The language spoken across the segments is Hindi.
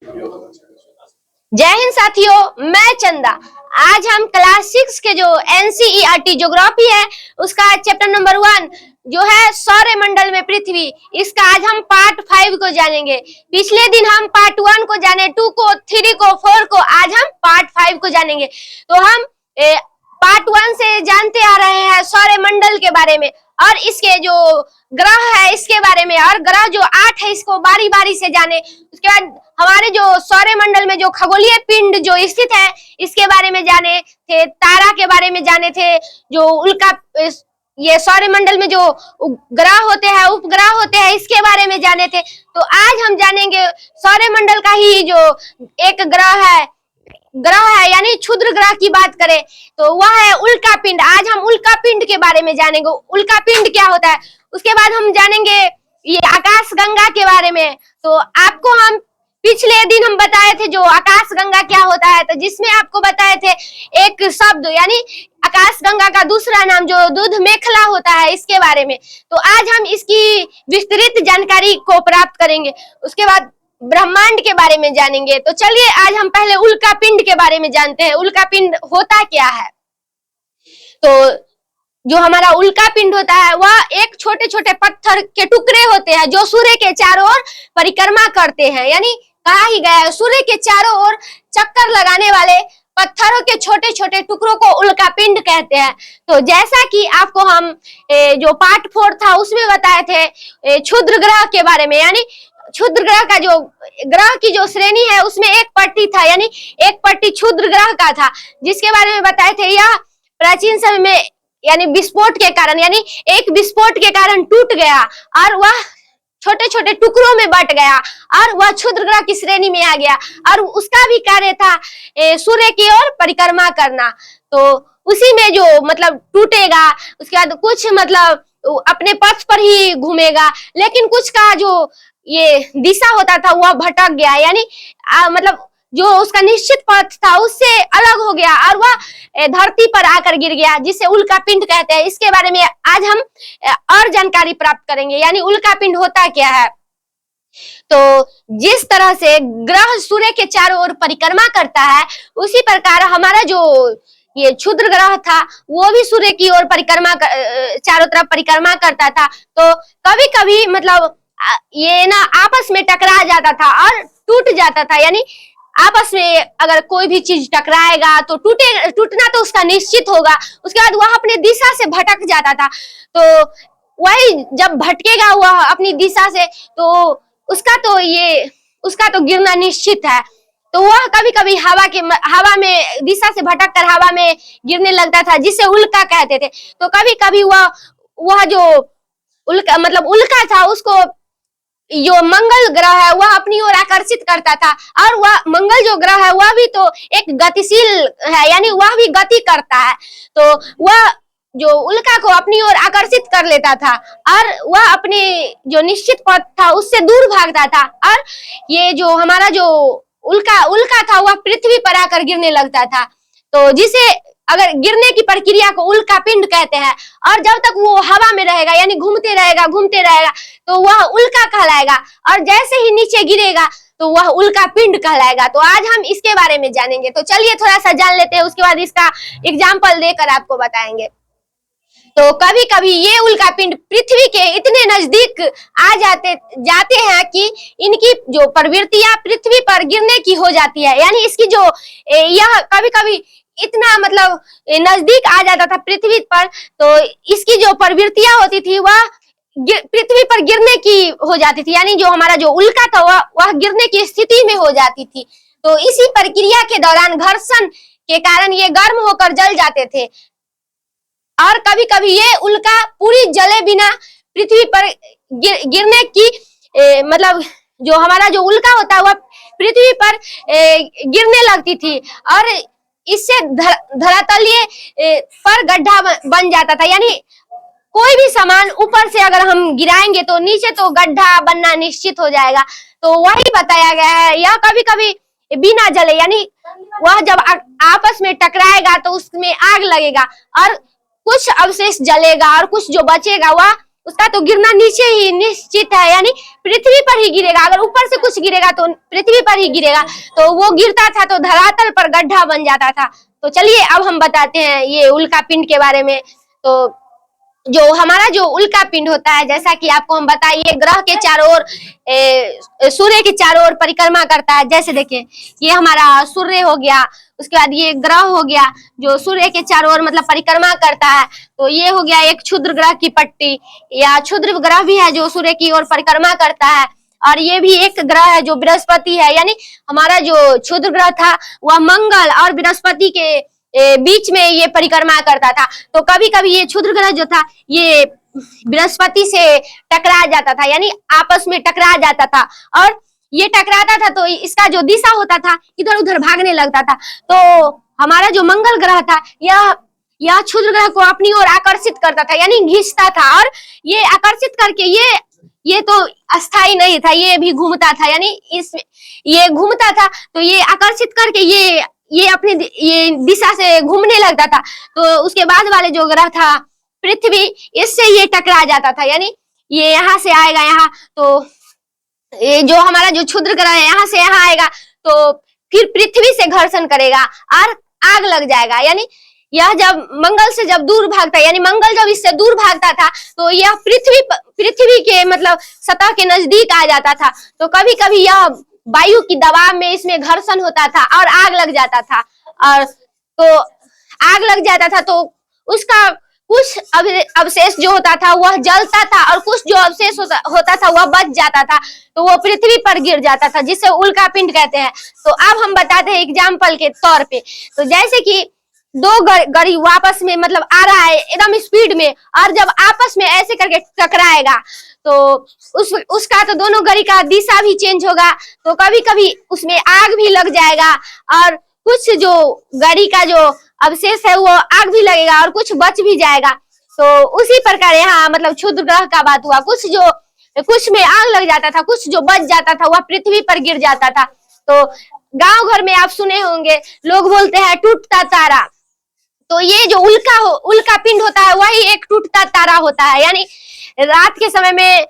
जय हिंद साथियों, मैं चंदा। आज हम क्लास 6 के जो एनसीईआरटी ज्योग्राफी है उसका चैप्टर नंबर 1 जो है सौर मंडल में पृथ्वी, इसका आज हम पार्ट 5 को जानेंगे। पिछले दिन हम पार्ट 1 को जाने, 2 को, 3 को, 4 को, आज हम पार्ट 5 को जानेंगे। तो हम पार्ट 1 से जानते आ रहे हैं सौर मंडल के बारे में और इसके जो ग्रह है इसके बारे में, और ग्रह जो 8 है इसको बारी बारी से जाने। उसके बाद हमारे जो सौर मंडल में जो खगोलीय पिंड जो स्थित है इसके बारे में जाने थे, तारा के बारे में जाने थे, जो उल्का ये सौर मंडल में जो ग्रह होते हैं, उपग्रह होते हैं, इसके बारे में जाने थे। तो आज हम जानेंगे सौर मंडल का ही जो एक ग्रह है यानी क्षुद्र ग्रह की बात करें तो वह है उल्का पिंड। आज हम उल्का पिंड के बारे में जानेंगे, उल्का पिंड क्या होता है। उसके बाद हम जानेंगे ये आकाश गंगा के बारे में। तो आपको हम पिछले दिन हम बताए थे जो आकाश गंगा क्या होता है, तो जिसमें आपको बताए थे एक शब्द यानी आकाश गंगा का दूसरा नाम जो दूध मेखला होता है, इसके बारे में। तो आज हम इसकी विस्तृत जानकारी को प्राप्त करेंगे। उसके बाद ब्रह्मांड के बारे में जानेंगे। तो चलिए आज हम पहले उल्का पिंड के बारे में जानते हैं। उल्का पिंड होता क्या है? तो जो हमारा उल्का पिंड होता है वह एक छोटे छोटे पत्थर के टुकड़े होते हैं जो सूर्य के चारों ओर परिक्रमा करते हैं। यानी कहा ही गया है सूर्य के चारों ओर चक्कर लगाने वाले पत्थरों के छोटे छोटे टुकड़ों को उल्का पिंड कहते हैं। तो जैसा कि आपको हम जो पार्ट 4 था उसमें बताए थे क्षुद्र ग्रह के बारे में, यानी क्षुद्र ग्रह का जो ग्रह की जो श्रेणी है उसमें एक पट्टी था, यानी एक पट्टी क्षुद्र ग्रह का था, जिसके बारे में बताए थे। यह प्राचीन समय में यानी विस्फोट के कारण, यानी एक विस्फोट के कारण टूट गया और वह छोटे छोटे टुकड़ों में बट गया और वह क्षुद्र ग्रह की श्रेणी में आ गया और उसका भी कार्य था सूर्य की ओर परिक्रमा करना। तो उसी में जो मतलब टूटेगा, उसके बाद कुछ मतलब अपने पथ पर ही घूमेगा, लेकिन कुछ का जो ये दिशा होता था वह भटक गया, यानी मतलब जो उसका निश्चित पथ था उससे अलग हो गया और वह धरती पर आकर गिर गया, जिसे उल्का पिंड कहते हैं। इसके बारे में आज हम और जानकारी प्राप्त करेंगे, यानी उल्का पिंड होता क्या है। तो जिस तरह से ग्रह सूर्य के चारों ओर परिक्रमा करता है उसी प्रकार हमारा जो ये क्षुद्र ग्रह था वो भी सूर्य की ओर परिक्रमा चारों तरफ परिक्रमा करता था। तो कभी कभी मतलब ये ना आपस में टकरा जाता था और टूट जाता था, यानी आपस में अगर कोई भी चीज टकराएगा तो टूटना तो उसका निश्चित होगा। उसके बाद वह अपने दिशा से भटक जाता था। तो वही जब भटकेगा वह अपनी दिशा से तो उसका तो गिरना निश्चित है। तो वह कभी कभी हवा में दिशा से भटक कर हवा में गिरने लगता था, जिसे उल्का कहते थे। तो कभी कभी वह जो उल्का था उसको जो मंगल ग्रह है वह अपनी ओर आकर्षित करता था, और वह मंगल जो ग्रह है वह भी तो एक गतिशील है, यानी वह भी गति करता है। तो वह जो उल्का को अपनी ओर आकर्षित कर लेता था और वह अपने जो निश्चित पथ था उससे दूर भागता था, और ये जो हमारा जो उल्का था वह पृथ्वी पर आकर गिरने लगता था। तो जिसे अगर गिरने की प्रक्रिया को उल्का पिंड कहते हैं, और जब तक वो हवा में रहेगा यानी घूमते रहेगा तो वह उल्का कहलाएगा, और जैसे ही नीचे गिरेगा तो वह उल्का पिंड कहलाएगा। तो आज हम इसके बारे में जानेंगे। तो चलिए थोड़ा सा जान लेते हैं, उसके बाद इसका एग्जाम्पल देकर आपको बताएंगे। तो कभी कभी ये उल्का पिंड पृथ्वी के इतने नजदीक आ जाते हैं कि इनकी जो प्रवृत्तियां पृथ्वी पर गिरने की हो जाती है, यानी इसकी जो यह कभी कभी इतना मतलब नजदीक आ जाता था पृथ्वी पर, तो इसकी जो प्रवृत्तियां होती थी वह पृथ्वी पर गिरने की हो जाती थी, यानी जो हमारा जो उल्का था वह गिरने की स्थिति में हो जाती थी। तो इसी प्रक्रिया के दौरान घर्षण के कारण ये गर्म होकर जल जाते थे, और कभी कभी ये उल्का पूरी जले बिना पृथ्वी पर गिरने की मतलब जो हमारा जो उल्का होता है वह पृथ्वी पर गिरने लगती थी, और इससे धरातलीय पर गड्ढा बन जाता था। यानी कोई भी सामान ऊपर से अगर हम गिराएंगे तो नीचे तो गड्ढा बनना निश्चित हो जाएगा। तो वही बताया गया है, यह कभी कभी बिना जले, यानी वह जब आपस में टकराएगा तो उसमें आग लगेगा और कुछ अवशेष जलेगा और कुछ जो बचेगा वह उसका तो गिरना नीचे ही निश्चित है, यानी पृथ्वी पर ही गिरेगा। अगर ऊपर से कुछ गिरेगा तो पृथ्वी पर ही गिरेगा। तो वो गिरता था तो धरातल पर गड्ढा बन जाता था। तो चलिए अब हम बताते हैं ये उल्का पिंड के बारे में। तो जो हमारा जो उल्का पिंड होता है, जैसा कि आपको हम बताइए, ग्रह के चारों ओर सूर्य के चारों ओर परिक्रमा करता है। जैसे देखिए, ये हमारा सूर्य हो गया, उसके बाद ये ग्रह हो गया जो सूर्य के चारों ओर मतलब परिक्रमा करता है। तो ये हो गया एक क्षुद्र ग्रह की पट्टी, या क्षुद्र ग्रह भी है जो सूर्य की ओर परिक्रमा करता है। और ये भी एक ग्रह है जो बृहस्पति है, यानी हमारा जो क्षुद्र ग्रह था वह मंगल और बृहस्पति के बीच में ये परिक्रमा करता था। तो कभी कभी ये क्षुद्र ग्रह जो था ये बृहस्पति से टकरा जाता था, यानी आपस में टकरा जाता था। और ये टकराता था तो इसका जो दिशा होता था इधर उधर भागने लगता था। तो हमारा जो मंगल ग्रह था यह क्षुद्र ग्रह को अपनी ओर आकर्षित करता था, यानी खींचता था। और ये आकर्षित करके ये तो अस्थाई नहीं था, ये भी घूमता था, यानी ये घूमता था तो ये आकर्षित करके ये अपनी ये दिशा से घूमने लगता था। तो उसके बाद वाले जो ग्रह था पृथ्वी, इससे ये टकरा जाता था, यानी ये यहाँ से आएगा यहाँ, तो ये जो हमारा जो क्षुद्र ग्रह है यहाँ से यहाँ आएगा तो फिर पृथ्वी से घर्षण करेगा और आग लग जाएगा। यानी यह जब मंगल से जब दूर भागता है, यानी मंगल जब इससे दूर भागता था तो यह पृथ्वी के मतलब सतह के नजदीक आ जाता था। तो कभी कभी यह वायु की दबाव में इसमें घर्षण होता था और आग लग जाता था। और तो आग लग जाता था तो उसका कुछ अवशेष जो होता था वह जलता था और कुछ जो अवशेष होता था वह बच जाता था, तो वो पृथ्वी पर गिर जाता था, जिसे उल्का पिंड कहते हैं। तो अब हम बताते हैं एग्जाम्पल के तौर पे। तो जैसे कि दो गाड़ी आपस में मतलब आ रहा है एकदम स्पीड में, और जब आपस में ऐसे करके टकराएगा तो उसका तो दोनों गाड़ी का दिशा भी चेंज होगा। तो कभी कभी उसमें आग भी लग जाएगा और कुछ जो गाड़ी का जो अवशेष है वो आग भी लगेगा और कुछ बच भी जाएगा। तो उसी प्रकार यहाँ मतलब क्षुद्र ग्रह का बात हुआ, कुछ में आग लग जाता था, कुछ जो बच जाता था वह पृथ्वी पर गिर जाता था। तो गांव घर में आप सुने होंगे लोग बोलते हैं टूटता तारा। तो ये जो उल्का पिंड होता है वही एक टूटता तारा होता है, यानी रात के समय में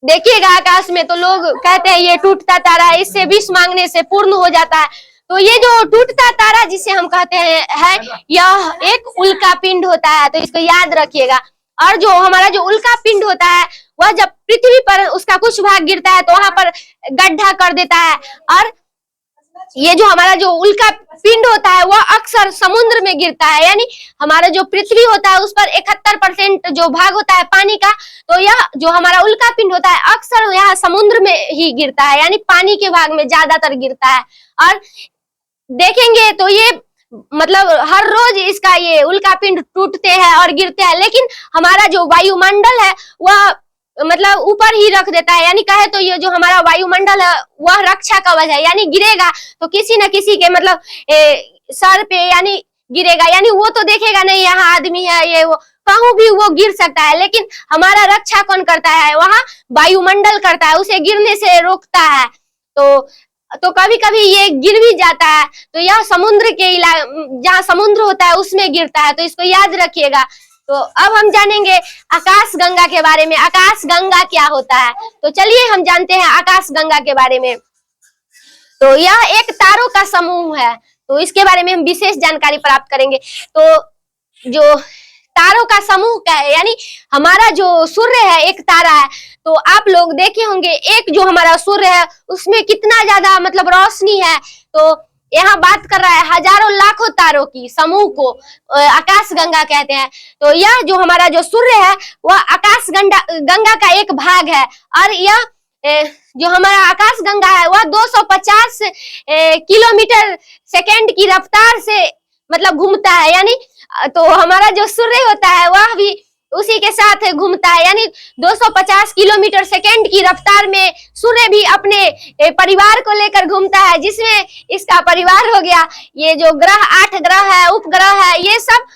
देखिएगा आकाश में तो लोग कहते हैं ये टूटता तारा, इससे विष मांगने से पूर्ण हो जाता है। तो ये जो टूटता तारा जिसे हम कहते हैं यह एक उल्का पिंड होता है, तो इसको याद रखिएगा। और जो हमारा जो उल्का पिंड होता है वह जब पृथ्वी पर उसका कुछ भाग गिरता है तो वहां पर गड्ढा कर देता है। और ये जो हमारा जो उल्का पिंड होता है वह अक्सर समुद्र में गिरता है, यानी हमारा जो पृथ्वी होता है उस पर 71% जो भाग होता है पानी का, तो यह जो हमारा उल्का पिंड होता है अक्सर यहाँ समुद्र में ही गिरता है, यानी पानी के भाग में ज्यादातर गिरता है। और देखेंगे तो ये मतलब हर रोज इसका ये उल्का पिंड टूटते हैं और गिरते हैं, लेकिन हमारा जो वायुमंडल है वह मतलब ऊपर ही रख देता है। यानी कहे तो ये जो हमारा वायुमंडल है वह रक्षा कवच है, यानी गिरेगा तो किसी न किसी के मतलब सर पे यानी गिरेगा, यानी वो तो देखेगा नहीं यहाँ आदमी है ये वो, कहूं भी वो गिर सकता है, लेकिन हमारा रक्षा कौन करता है, वहां वायुमंडल करता है, उसे गिरने से रोकता है। तो कभी कभी ये गिर भी जाता है, तो यह समुद्र के जहाँ समुद्र होता है उसमें गिरता है, तो इसको याद रखिएगा। तो अब हम जानेंगे आकाश गंगा के बारे में। आकाश गंगा क्या होता है, तो चलिए हम जानते हैं आकाश गंगा के बारे में। तो यह एक तारों का समूह है, तो इसके बारे में हम विशेष जानकारी प्राप्त करेंगे। तो जो तारों का समूह क्या है, यानी हमारा जो सूर्य है एक तारा है, तो आप लोग देखे होंगे एक जो हमारा सूर्य है उसमें कितना ज्यादा मतलब रोशनी है। तो यहाँ बात कर रहा है हजारों लाखों तारों की समूह को आकाश गंगा कहते हैं। तो यह जो हमारा जो सूर्य है वह आकाश गंगा का एक भाग है, और यह जो हमारा आकाश गंगा है वह 250 किलोमीटर सेकेंड की रफ्तार से मतलब घूमता है, यानी तो हमारा जो सूर्य होता है वह भी उसी के साथ घूमता है, यानी 250 किलोमीटर सेकेंड की रफ्तार में सूर्य भी अपने परिवार को लेकर घूमता है, जिसमें इसका परिवार हो गया ये जो ग्रह 8 ग्रह है, उपग्रह है, ये सब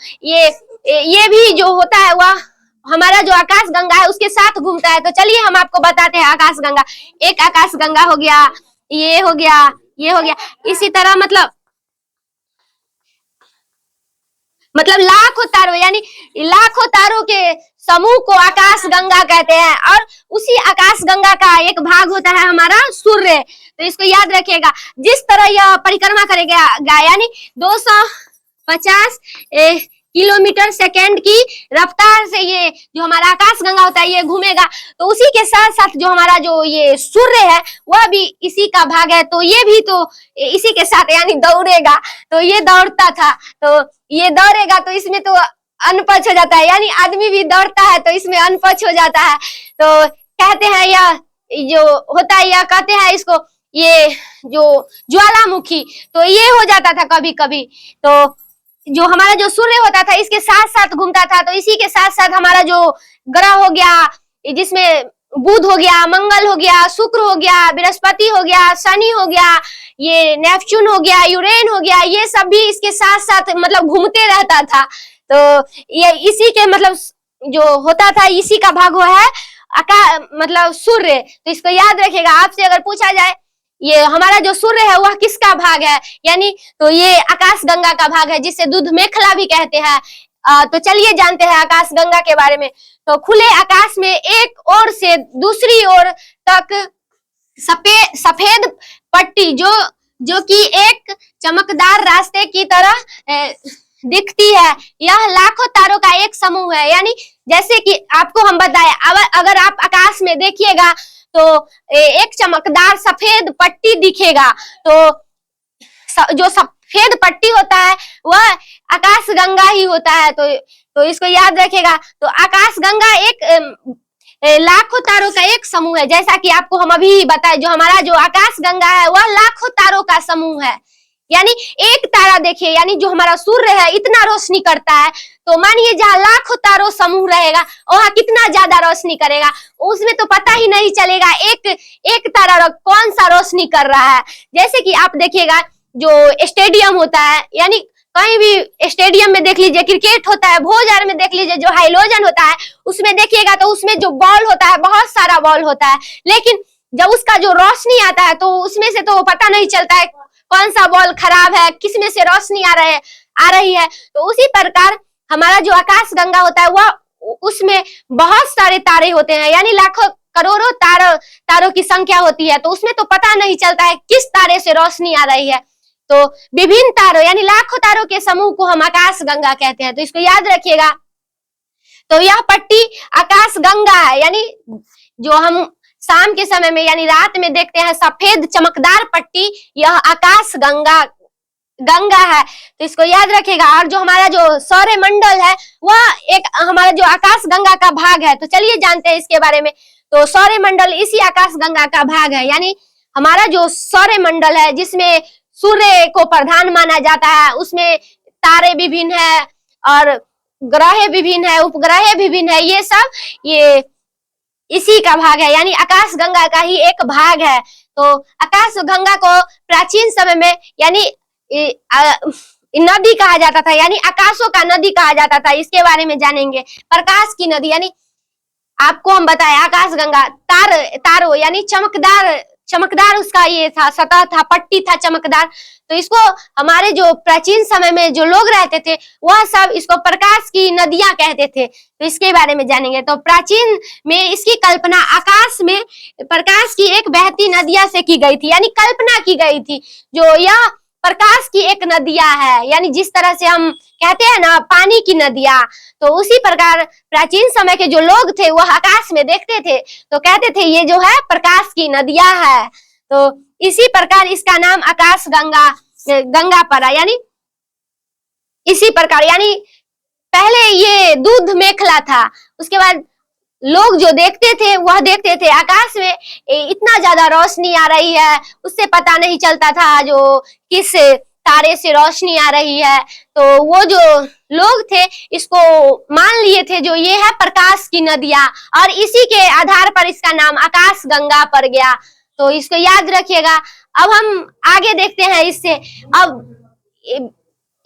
ये भी जो होता है वह हमारा जो आकाश गंगा है उसके साथ घूमता है। तो चलिए हम आपको बताते हैं आकाश गंगा। एक आकाश गंगा हो गया, ये हो गया, ये हो गया, इसी तरह मतलब लाखों तारों, यानी लाखों तारों के समूह को आकाश गंगा कहते हैं। और उसी आकाश गंगा का एक भाग होता है हमारा सूर्य। तो इसको याद रखिएगा। जिस तरह यह परिक्रमा करेगा यानी 250 किलोमीटर सेकेंड की रफ्तार से ये जो हमारा आकाश गंगा होता है ये घूमेगा, तो उसी के साथ साथ जो हमारा जो ये सूर्य है वह भी इसी का भाग है। तो ये भी तो इसी के साथ यानी दौड़ेगा। तो ये दौड़ता था, तो ये दौड़ेगा, तो इसमें तो अनपच हो जाता है, यानी आदमी भी दौड़ता है तो इसमें अनपच हो जाता है। तो कहते हैं यह जो होता है, यह कहते हैं इसको, ये जो ज्वालामुखी, तो ये हो जाता था कभी कभी। तो जो हमारा जो सूर्य होता था इसके साथ साथ घूमता था। तो इसी के साथ साथ हमारा जो ग्रह हो गया, जिसमें बुध हो गया, मंगल हो गया, शुक्र हो गया, बृहस्पति हो गया, शनि हो गया, ये नेपच्यून हो गया, यूरेन हो गया, ये सब भी इसके साथ साथ मतलब घूमते रहता था। तो ये इसी के मतलब जो होता था इसी का भाग हुआ है मतलब सूर्य। तो इसको याद रखिएगा। आपसे अगर पूछा जाए ये हमारा जो सूर्य है वह किसका भाग है, यानी तो ये आकाश गंगा का भाग है, जिसे दूध मेखला भी कहते हैं। तो चलिए जानते हैं आकाश गंगा के बारे में। तो खुले आकाश में एक ओर से दूसरी ओर तक सफेद पट्टी जो कि एक चमकदार रास्ते की तरह दिखती है, यह लाखों तारों का एक समूह है। यानी जैसे कि आपको हम बताएं, अगर आप आकाश में देखिएगा तो एक चमकदार सफेद पट्टी दिखेगा। तो जो सफेद पट्टी होता है वह आकाश गंगा ही होता है। तो इसको याद रखिएगा। तो आकाश गंगा एक लाखों तारों का एक समूह है। जैसा कि आपको हम अभी बताए, जो हमारा जो आकाश गंगा है वह लाखों तारों का समूह है। यानी एक तारा देखिए, यानी जो हमारा सूर्य है इतना रोशनी करता है, तो मानिए जहाँ लाखों तारों समूह रहेगा वहाँ कितना ज्यादा रोशनी करेगा, उसमें तो पता ही नहीं चलेगा एक तारा कौन सा रोशनी कर रहा है। जैसे कि आप देखिएगा जो स्टेडियम होता है, यानी कहीं भी स्टेडियम में देख लीजिए, क्रिकेट होता है, भोजन में देख लीजिए जो हाइलोजन होता है, उसमें देखिएगा तो उसमें जो बॉल होता है बहुत सारा बॉल होता है, लेकिन जब उसका जो रोशनी आता है तो उसमें से तो पता नहीं चलता है कौन सा बॉल खराब है, किसमें से रोशनी आ रही है। तो उसी प्रकार हमारा जो आकाश गंगा होता है वह उसमें बहुत सारे तारे होते हैं, यानी लाखों करोड़ों तारों की संख्या होती है। तो उसमें तो पता नहीं चलता है किस तारे से रोशनी आ रही है। तो विभिन्न तारों यानी लाखों तारों के समूह को हम आकाश गंगा कहते हैं। तो इसको याद रखिएगा। तो यह पट्टी आकाश गंगा है, यानी जो हम शाम के समय में यानी रात में देखते हैं सफेद चमकदार पट्टी, यह आकाश गंगा है। तो इसको याद रखिएगा। और जो हमारा जो सौर मंडल है वह एक हमारा जो आकाश गंगा का भाग है। तो चलिए जानते हैं इसके बारे में। तो सौर मंडल इसी आकाश गंगा का भाग है, यानी हमारा जो सौर मंडल है जिसमें सूर्य को प्रधान माना जाता है, उसमें तारे विभिन्न है और ग्रह विभिन्न है, उपग्रह विभिन्न है, ये सब ये इसी का भाग है, यानी आकाश गंगा का ही एक भाग है। तो आकाश गंगा को प्राचीन समय में यानी नदी कहा जाता था, यानी आकाशों का नदी कहा जाता था। इसके बारे में जानेंगे। प्रकाश की नदी, यानी आपको हम बताएं आकाश गंगा तारो यानी चमकदार उसका ये था, सतह था, पट्टी था चमकदार। तो इसको हमारे जो प्राचीन समय में जो लोग रहते थे वह सब इसको प्रकाश की नदियां कहते थे। तो इसके बारे में जानेंगे। तो प्राचीन में इसकी कल्पना आकाश में प्रकाश की एक बहती नदियां से की गई थी, यानी कल्पना की गई थी जो यह प्रकाश की एक नदियां है, यानी जिस तरह से हम कहते हैं ना पानी की नदियां, तो उसी प्रकार प्राचीन समय के जो लोग थे वह आकाश में देखते थे तो कहते थे ये जो है प्रकाश की नदियां है। तो इसी प्रकार इसका नाम आकाश गंगा पड़ा, यानी इसी प्रकार, यानी पहले ये दूध मेखला था, उसके बाद लोग जो देखते थे वह देखते थे आकाश में इतना ज्यादा रोशनी आ रही है, उससे पता नहीं चलता था जो किस तारे से रोशनी आ रही है। तो वो जो लोग थे इसको मान लिए थे जो ये है प्रकाश की नदियां, और इसी के आधार पर इसका नाम आकाश गंगा पड़ गया। तो इसको याद रखिएगा। अब हम आगे देखते हैं इससे। अब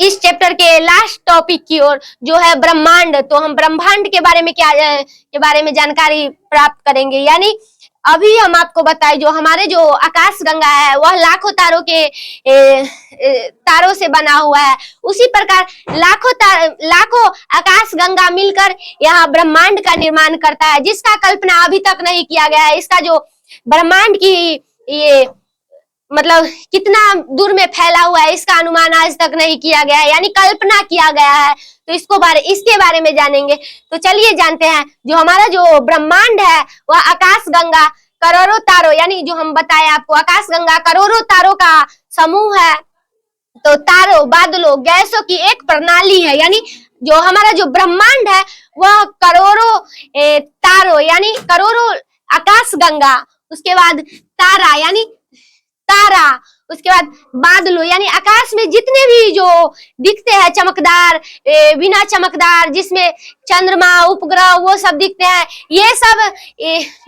इस चैप्टर के लास्ट टॉपिक की ओर जो है ब्रह्मांड, तो हम ब्रह्मांड के बारे में जानकारी प्राप्त करेंगे। यानी अभी हम आपको बताए जो हमारे जो आकाश गंगा है वह लाखों तारों के तारों से बना हुआ है। उसी प्रकार लाखों आकाश गंगा मिलकर यहाँ ब्रह्मांड का निर्माण करता है, जिसका कल्पना अभी तक नहीं किया गया है। इसका जो ब्रह्मांड की ये मतलब कितना दूर में फैला हुआ है, इसका अनुमान आज तक नहीं किया गया है, यानी कल्पना किया गया है। तो इसके बारे में जानेंगे। तो चलिए जानते हैं। जो हमारा जो ब्रह्मांड है वह आकाश गंगा करोड़ों तारों, यानी जो हम बताए आपको, आकाश गंगा करोड़ों तारों का समूह है। तो तारों, बादलों, गैसों की एक प्रणाली है। यानी जो हमारा जो ब्रह्मांड है वह करोड़ों तारों यानी करोड़ों आकाश गंगा, उसके बाद तारा यानी तारा, उसके बाद बादलों यानी आकाश में जितने भी जो दिखते हैं चमकदार, बिना चमकदार, जिसमें चंद्रमा, उपग्रह वो सब दिखते हैं, ये सब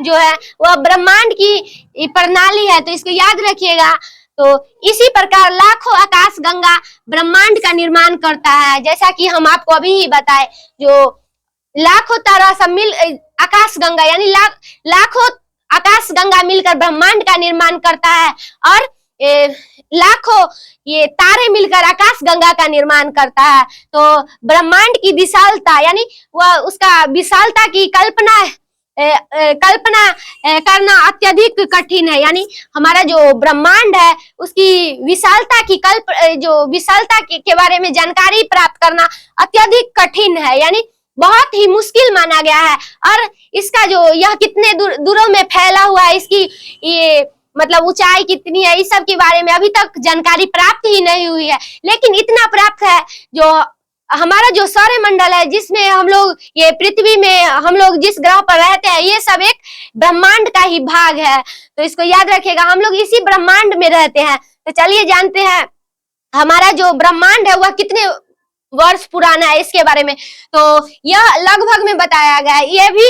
जो है वह ब्रह्मांड की प्रणाली है। तो इसको याद रखिएगा। तो इसी प्रकार लाखों आकाश गंगा ब्रह्मांड का निर्माण करता है। जैसा कि हम आपको अभी ही बताए, जो लाखों तारा सब मिल आकाश गंगा यानी लाखों आकाश गंगा मिलकर ब्रह्मांड का निर्माण करता है, और लाखों ये तारे मिलकर आकाश गंगा का निर्माण करता है। तो ब्रह्मांड की विशालता यानी वह उसका विशालता की कल्पना करना अत्यधिक कठिन है। यानी हमारा जो ब्रह्मांड है उसकी विशालता की विशालता के बारे में जानकारी प्राप्त करना अत्यधिक कठिन है, यानी बहुत ही मुश्किल माना गया है। और इसका जो यह कितने दूरों में फैला हुआ है, इसकी ये मतलब ऊंचाई कितनी है, इस सब के बारे में अभी तक जानकारी प्राप्त ही नहीं हुई है। लेकिन इतना प्राप्त है, जो हमारा जो सौरमंडल है, जिसमें हम लोग ये पृथ्वी में हम लोग जिस ग्रह पर रहते हैं, ये सब एक ब्रह्मांड का ही भाग है। तो इसको याद रखिएगा, हम लोग इसी ब्रह्मांड में रहते हैं। तो चलिए जानते हैं हमारा जो ब्रह्मांड है वह कितने वर्ष पुराना है, इसके बारे में। तो यह लगभग में बताया गया है, यह भी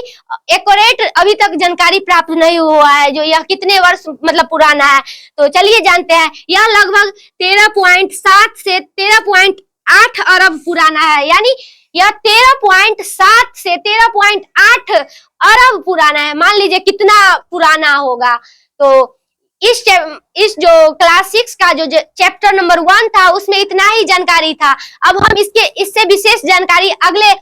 एक्यूरेट अभी तक जानकारी प्राप्त नहीं हुआ है, जो यह कितने वर्ष मतलब पुराना है। तो चलिए जानते हैं। यह लगभग 13.7 से 13.8 अरब पुराना है, यानी यह 13.7 से 13.8 अरब पुराना है। मान लीजिए कितना पुराना होगा। तो इस जो क्लास 6 का जो चैप्टर नंबर 1 था उसमें इतना ही जानकारी था। अब हम इससे विशेष जानकारी अगले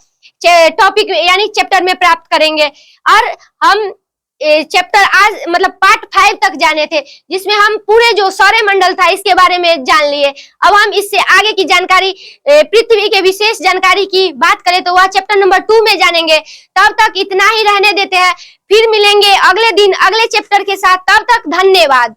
टॉपिक यानी चैप्टर में प्राप्त करेंगे। और हम चैप्टर आज मतलब पार्ट 5 तक जाने थे, जिसमें हम पूरे जो सौरमंडल था इसके बारे में जान लिए। अब हम इससे आगे की जानकारी, पृथ्वी के विशेष जानकारी की बात करें तो वह चैप्टर नंबर 2 में जानेंगे। तब तक इतना ही रहने देते हैं, फिर मिलेंगे अगले दिन अगले चैप्टर के साथ। तब तक धन्यवाद।